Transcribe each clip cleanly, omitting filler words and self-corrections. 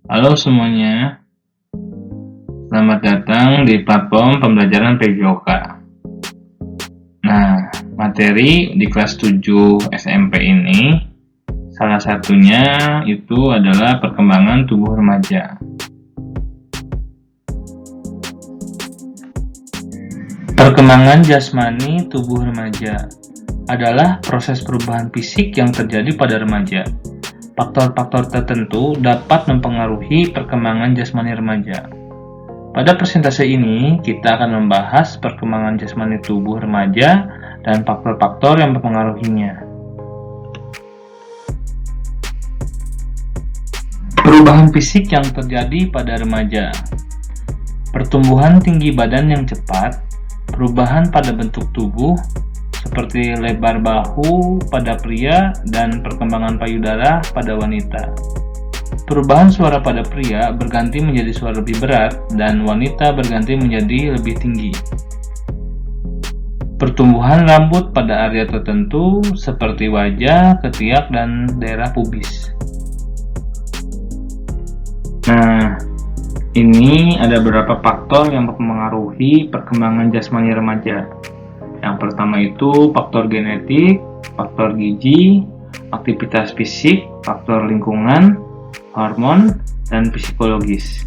Halo semuanya, selamat datang di platform pembelajaran PJOK. Nah, materi di kelas 7 SMP ini, salah satunya itu adalah perkembangan tubuh remaja. Perkembangan jasmani tubuh remaja adalah proses perubahan fisik yang terjadi pada remaja. Faktor-faktor tertentu dapat mempengaruhi perkembangan jasmani remaja. Pada presentasi ini, kita akan membahas perkembangan jasmani tubuh remaja dan faktor-faktor yang mempengaruhinya. Perubahan fisik yang terjadi pada remaja. Pertumbuhan tinggi badan yang cepat, perubahan pada bentuk tubuh, seperti lebar bahu pada pria dan perkembangan payudara pada wanita. Perubahan suara pada pria berganti menjadi suara lebih berat dan wanita berganti menjadi lebih tinggi. Pertumbuhan rambut pada area tertentu seperti wajah, ketiak, dan daerah pubis. Nah, ini ada beberapa faktor yang mempengaruhi perkembangan jasmani remaja. Yang pertama itu faktor genetik, faktor gizi, aktivitas fisik, faktor lingkungan, hormon, dan psikologis.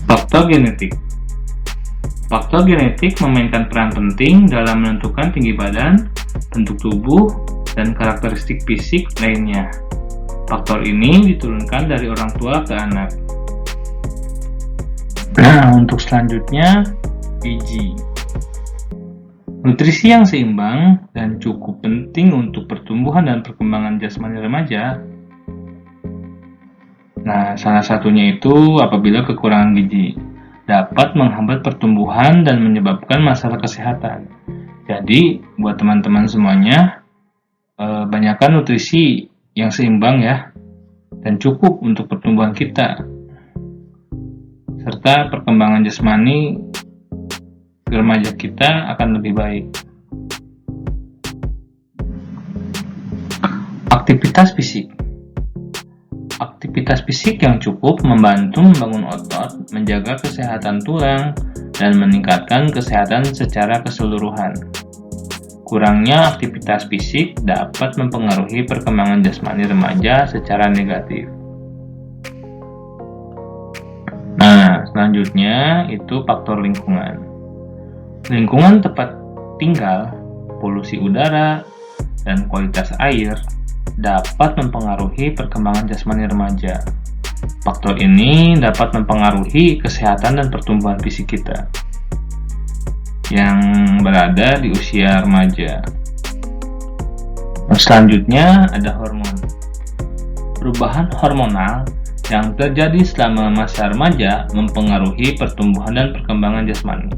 Faktor genetik. Faktor genetik memainkan peran penting dalam menentukan tinggi badan, bentuk tubuh, dan karakteristik fisik lainnya. Faktor ini diturunkan dari orang tua ke anak. Nah, untuk selanjutnya, gizi. Nutrisi yang seimbang dan cukup penting untuk pertumbuhan dan perkembangan jasmani remaja. Nah, salah satunya itu apabila kekurangan gizi dapat menghambat pertumbuhan dan menyebabkan masalah kesehatan. Jadi, buat teman-teman semuanya, banyakkan nutrisi yang seimbang ya, dan cukup untuk pertumbuhan kita, serta perkembangan jasmani remaja kita akan lebih baik. Aktivitas fisik. Aktivitas fisik yang cukup membantu membangun otot, menjaga kesehatan tulang, dan meningkatkan kesehatan secara keseluruhan. Kurangnya aktivitas fisik dapat mempengaruhi perkembangan jasmani remaja secara negatif. Nah, selanjutnya itu faktor lingkungan. Lingkungan tempat tinggal, polusi udara, dan kualitas air dapat mempengaruhi perkembangan jasmani remaja. Faktor ini dapat mempengaruhi kesehatan dan pertumbuhan fisik kita yang berada di usia remaja. Selanjutnya ada hormon. Perubahan hormonal yang terjadi selama masa remaja mempengaruhi pertumbuhan dan perkembangan jasmani.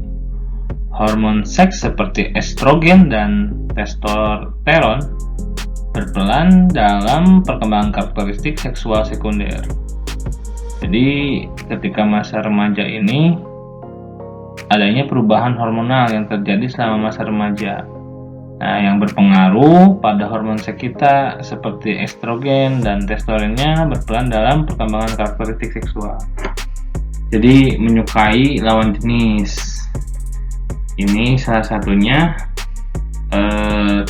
Hormon seks seperti estrogen dan testosteron berperan dalam perkembangan karakteristik seksual sekunder. Jadi, ketika masa remaja ini adanya perubahan hormonal yang terjadi selama masa remaja. Nah, yang berpengaruh pada hormon seks kita seperti estrogen dan testosteronnya berperan dalam perkembangan karakteristik seksual. Jadi, menyukai lawan jenis. Ini salah satunya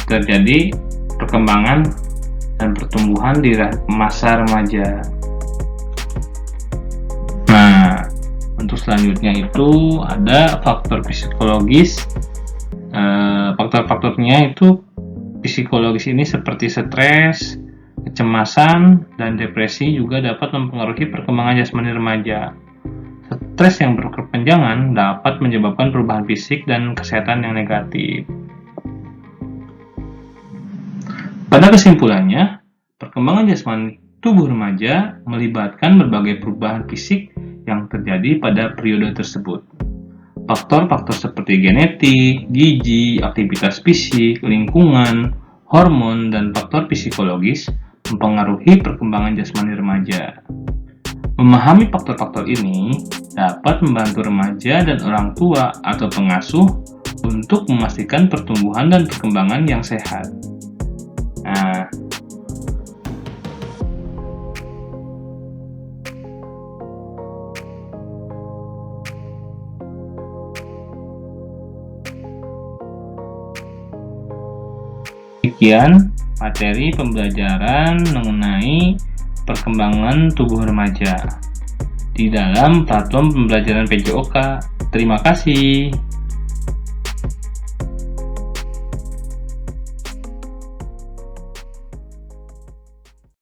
terjadi perkembangan dan pertumbuhan di masa remaja. Nah, untuk selanjutnya itu ada faktor psikologis. Faktor-faktornya itu psikologis ini seperti stres, kecemasan, dan depresi juga dapat mempengaruhi perkembangan jasmani remaja. Stres yang berkepanjangan dapat menyebabkan perubahan fisik dan kesehatan yang negatif. Pada kesimpulannya, perkembangan jasmani tubuh remaja melibatkan berbagai perubahan fisik yang terjadi pada periode tersebut. Faktor-faktor seperti genetik, gizi, aktivitas fisik, lingkungan, hormon, dan faktor psikologis mempengaruhi perkembangan jasmani remaja. Memahami faktor-faktor ini dapat membantu remaja dan orang tua atau pengasuh untuk memastikan pertumbuhan dan perkembangan yang sehat. Nah, Demikian materi pembelajaran mengenai perkembangan tubuh remaja di dalam platform pembelajaran PJOK. Terima kasih.